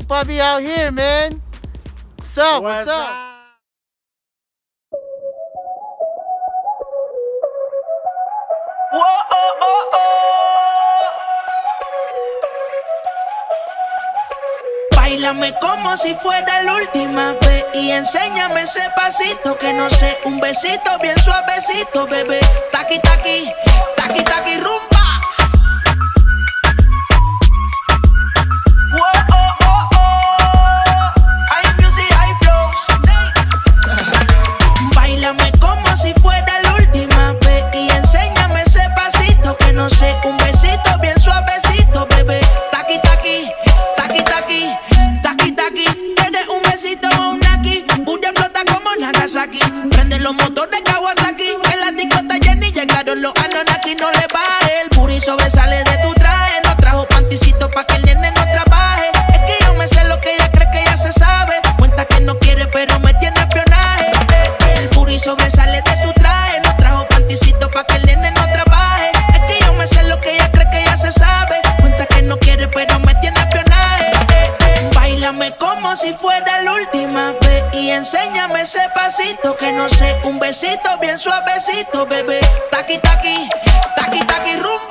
Bobby out here, man. What's up? What's up? Whoa, oh, oh, oh. Báilame como si fuera la última vez y enséñame ese pasito que no sé, un besito bien suavecito, bebé. Taqui, taqui, taqui, taqui, rumba. Si fuera la última vez y enséñame ese pasito que no sé, un besito bien suavecito, bebé. Taqui, taqui, taqui, taqui, taqui, taqui. Tienes un besito o un aquí, Buria explota como Nagasaki. Prende los motores Kawasaki, en la discota Jenny llegaron los Anonaki. No le baje, el booty sobresale de tu traje. No trajo panticito pa' que el nene no trabaje. Es que yo me sé lo que ella cree que ya se sabe. Cuenta que no quiere pero me tiene espionaje. El booty sobresale de tu traje. No trajo panticito pa' que el nene no trabaje. Es que yo me sé lo que ella cree que ya se sabe. Cuenta que no quiere pero me tiene espionaje. Báilame como si fuera la última vez y enséñame ese pasito que no sé, un besito bien suavecito, bebé. Taqui, taqui, taqui, taqui, rumba.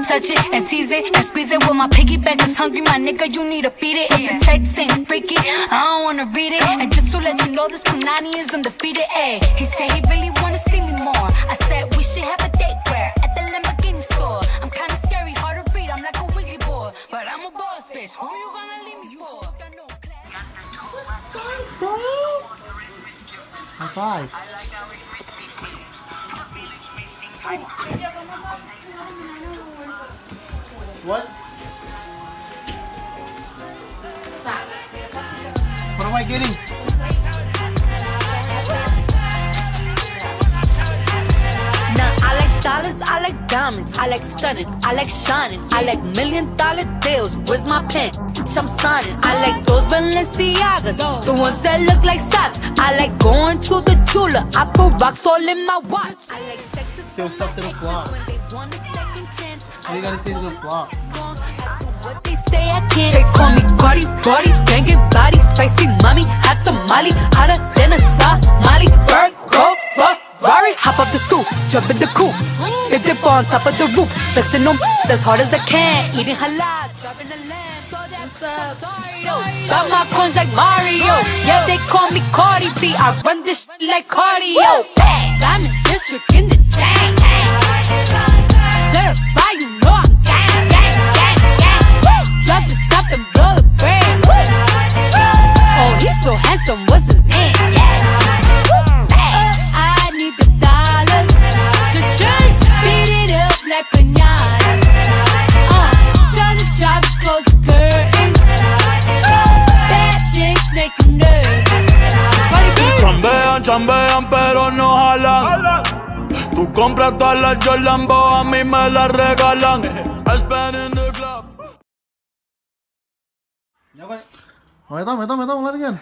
Touch it and tease it and squeeze it. With my piggyback is hungry, my nigga, you need to feed it. If the text ain't freaky, I don't wanna read it. And just to let you know, this Punani is undefeated. Ayy, he said he really wanna see me more. I said we should have a date where at the Lamborghini store. I'm kinda scary, hard to read, I'm like a Ouija board, but I'm a boss bitch. Who you gonna leave me for? High five. What? What am I getting? Now I like dollars, I like diamonds, I like stunning, I like shining, I like $1 million deals. Where's my pen? Bitch, I'm signing. I like those Balenciagas, the ones that look like socks. I like going to the Tula. I put rocks all in my watch. I like Texas. Still stuff to the flop. All you gotta say is the flop. What they say I can't. They call me Cardi, Cardi, banging body, spicy mommy, hot tamale, hotter than a Somali. Bird, go, Ferrari, hop up the stoop, jump in the coupe, big dip on top of the roof, flexing them as hard as I can, eating halal, driving a lamb, so that's sorry though. Got my coins like Mario, yeah they call me Cardi B, I run this shit like cardio. Diamond district in the chain. Certified, you know I'm gang, gang, gang, gang. Drop the top and blow the brand. Oh, he's so handsome, what's his name? I need the dollars to change. Beat it up like piñatas. Tell the job to close the curtains. That chick make you nervous. Chambean, chambean, pero no jalan. Tú compras todas las Jordan, a mí me las regalan. I spend in the club. Lari yan.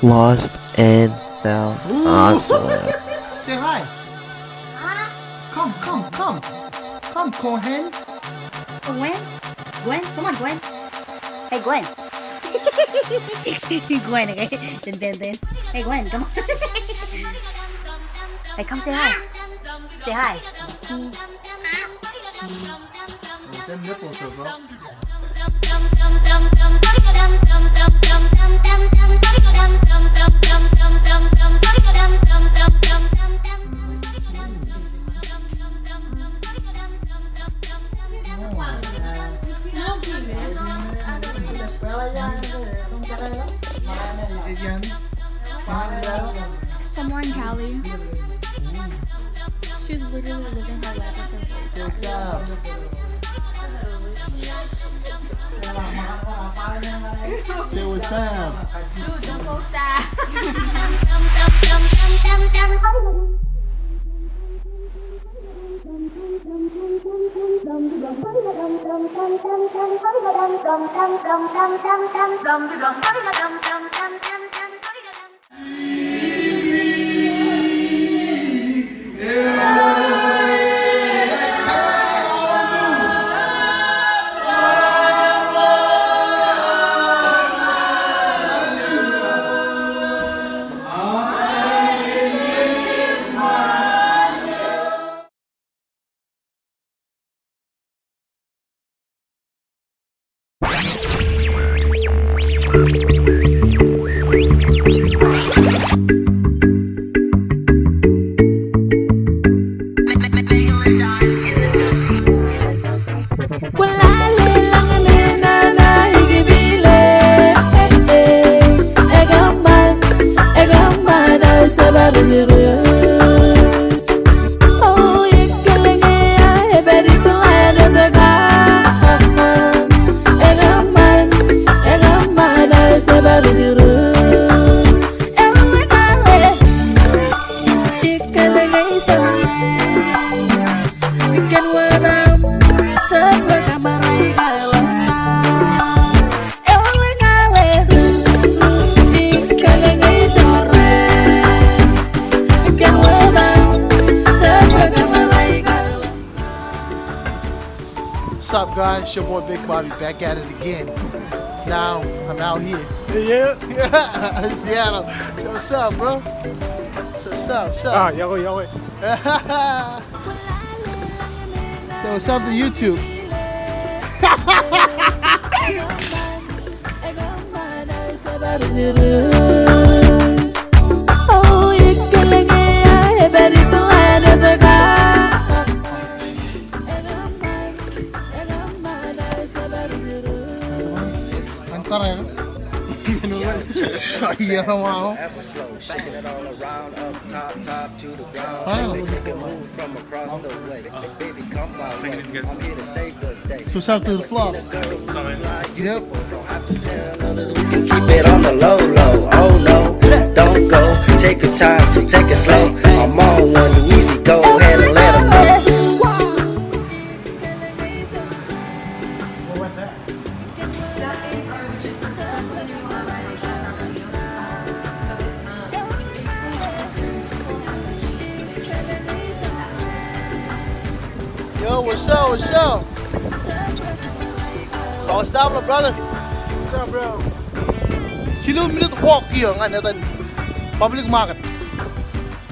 Lost and found. Awesome. Say hi. Come, Cohen. Gwen? Gwen? Come on, Gwen. Hey, Gwen. Gwen, okay? Then. Hey, Gwen, come on. Hey, come say hi. Say hi. Them nipples, bro. Somewhere in Cali. She's literally living her life with her Say what's up. Dude, don't post that. What's up, guys? It's your boy Big Bobby back at it again. Now I'm out here. Yeah, Seattle. So what's up, bro? So what's up? What's up? Ah, yo. So what's up to YouTube? Antar ya? Iya sama aku. Susah tuh vlog. Yep. Keep it on the low, oh no, don't go, take your time, so take it slow, I'm on one, you easy, go ahead and let them know. What's that? That is our just some new version of our Neo. So it's basically Yo, what's up? What's up? Oh, what's up, my brother? What's up, bro? 2 minute walk here nga natin public market.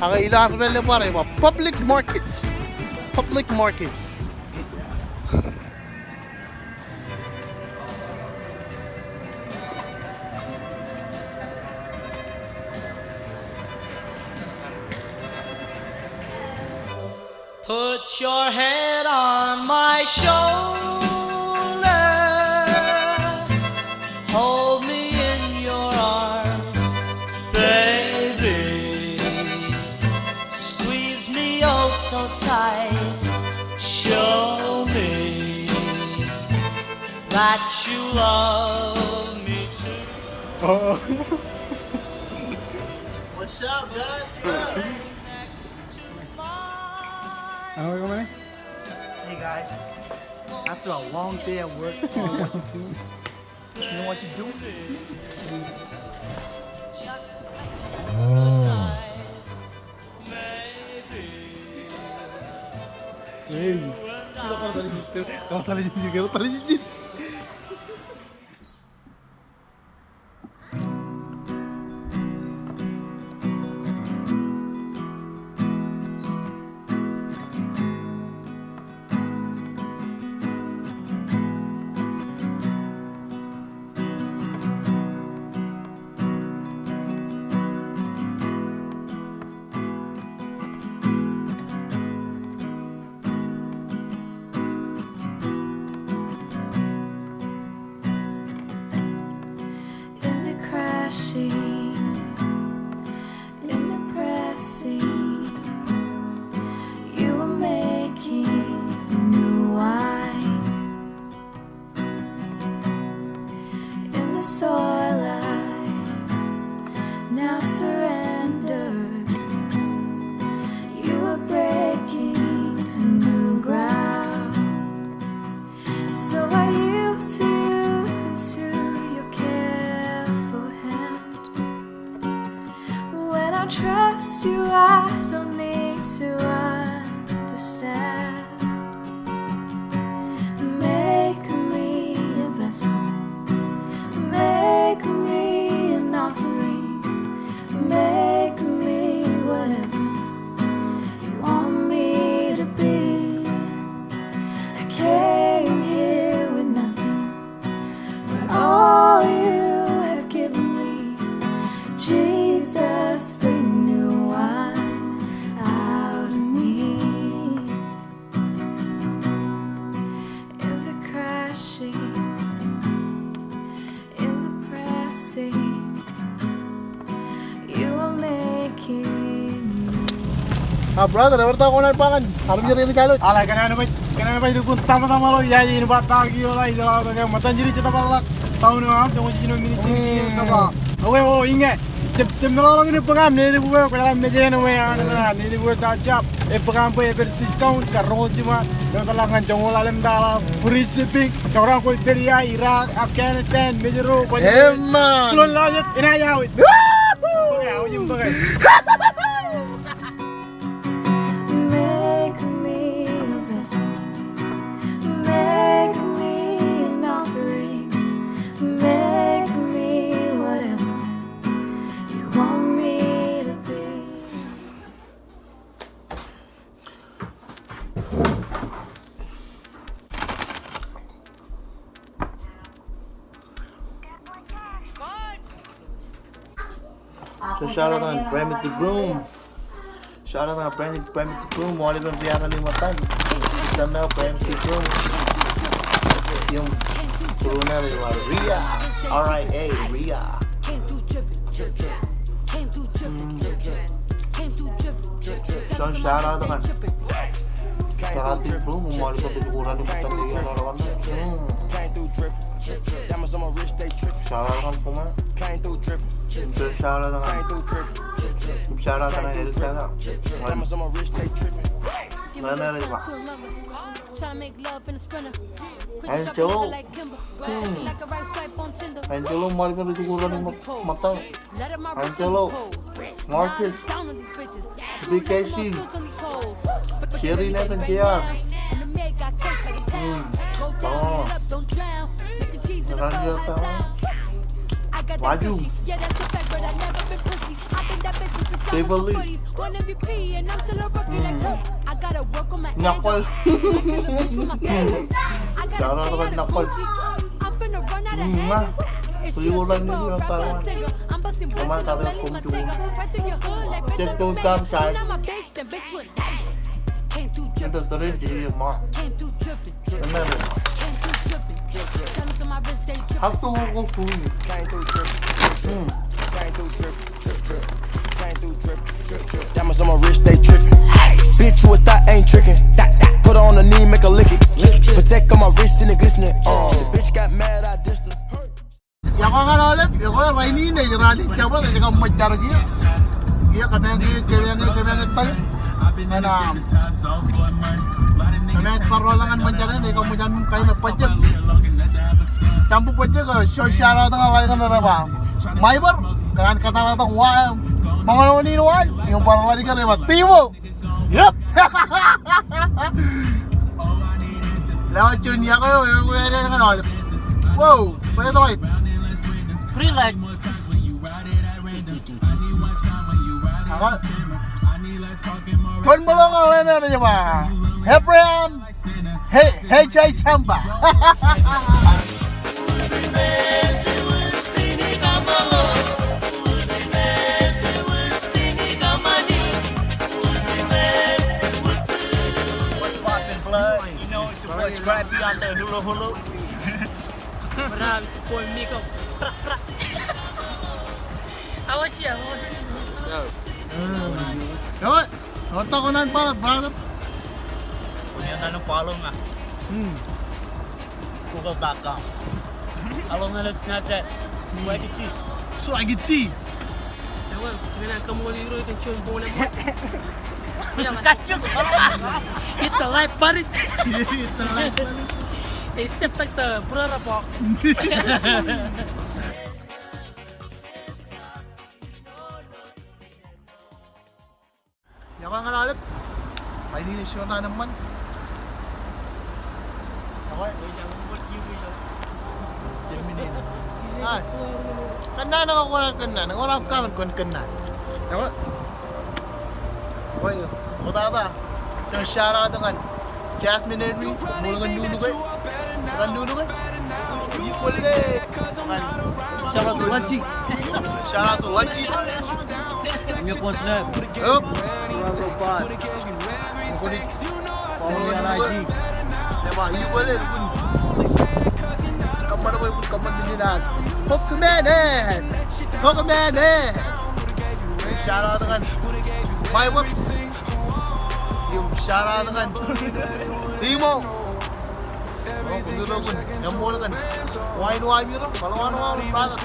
Ang ilan ko na pare mo public markets. Public market. Put your head on my shoulder, hold me in your arms, baby, squeeze me oh so tight, show me that you love me too. Oh. What's up, guys? Hey guys, after a long day at work, you know what you do? You know what you do? Hey, kalau tali jijik. brother, never tahu konan pangan. Harus jadi calon. Alah kenapa itu pun tama-tama lo ya ini batagi olah itu lah kayak matan jadi cerita balak tahun yang tunggu jadi mini cerita apa. Oh ingat cemmelorang ini pengam nih buat kalau meja ini ada nih buat tajam pengam boleh berdiskon karena cuma yang telah ngancung alam dalam free shipping orang kau Syria, Irak, Afghanistan, Mejeru, Emang. Kulon lanjut ini aja. Bagai, ujung bagai. Make me a vessel, make me an offering, make me whatever you want me to be. So shout out on Primitive Broom. Shout out on Primitive Broom. Wala bang pinakalimutan. Isa na Primitive Broom. Yung corona rin yung Ria. R.I.A. Ria. So shout out on Primitive Broom. Wala bang pinakalimutan yung narawan. Shout out on Puma. Shout out on shout out on Elsa. Mana rin ba? Angelo, mali ka rin siguro ng mata. Angelo, Marcus, BKC, Sherry natin kaya. Naranjo tayo. Waju. Stable Lee. Nakol. Shout out kay Nakol. Tuliulan niyo yung tawa. Naman kami kumtuwa. Check to time time. Ito tuloy di yung mga. Ano rin? Hakto mo kong suwi. Diamonds on my wrist, they trippin'. Bitch, you a thought ain't trickin'. Put her on the knee, make her lick it. Protect on my wrist and it glistening. The bitch got mad, I dissed her. Ya ko nga ulit, ya ko raini ne rali chaba de ka majar giya. Giya kami tayo. Ana. Kami parolangan manjaran de ka mo jam kay na pajak. Campu pajak show shara ta ka na ba. Maibar kan kata kata wa mga niniwan yung parolani ka rin Tibo. Yup. Lewat Junya ko yung ano. Wow, pwede to right. Free leg. Kung mo lang ang lena rin ba? Hebriam. Hey, Jay Chamba. You know it's your boy Scrappy out there, hula. Bravo, it's your boy Miko. Alooj, Kawan, nonton ko nan pa, brother. Yan na follow nga. Google.com. Alam na lang natin. Swaggy. Swaggy tea. Ewan, tingnan ka mo liro itong chun po na mo. Kacung. Ito live barit. Ito live barit. Isip tagta, pura po. Yakan nga ulit. Painilisyon na naman. Okay. Ah, kena nakakuha kena. Nangurap ka man kena. Yakan. Boy, utata. Yung shout out dengan Jasmine Edwin, mulakan dulu kay. Mulakan dulu kay. Equal day. Shout out to Lachi. Shout out to Lachi. Ini pun snap. Yup. Bravo Pod. Kulit. Follow yan IG. Diba, equal day. Kapan ako yung kapan din natin. Pokemon. Shout out dengan Fireworks. Syara na kan. Timo. Oh, kundo pun. Yang mo na kan. Wine yun. Kalau panas.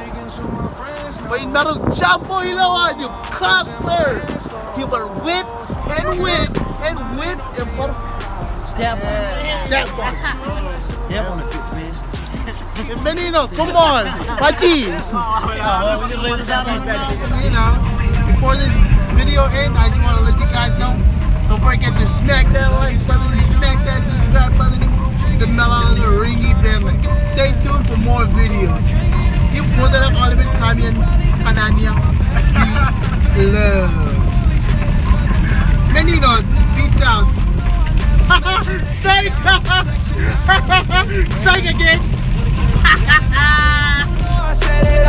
May narog jumbo ilawan yung copper. He will whip and whip and whip and put. Step on it, please. Menino, come on, Pachi. Before this video ends, I just want to let you guys know. Don't forget to smack that like button, smack that subscribe button, the bell on the ringy bell. Stay tuned for more videos. Yung po na lang kalimin kami yan kananyang love. Menino, peace out. Psych! Psych again! I said it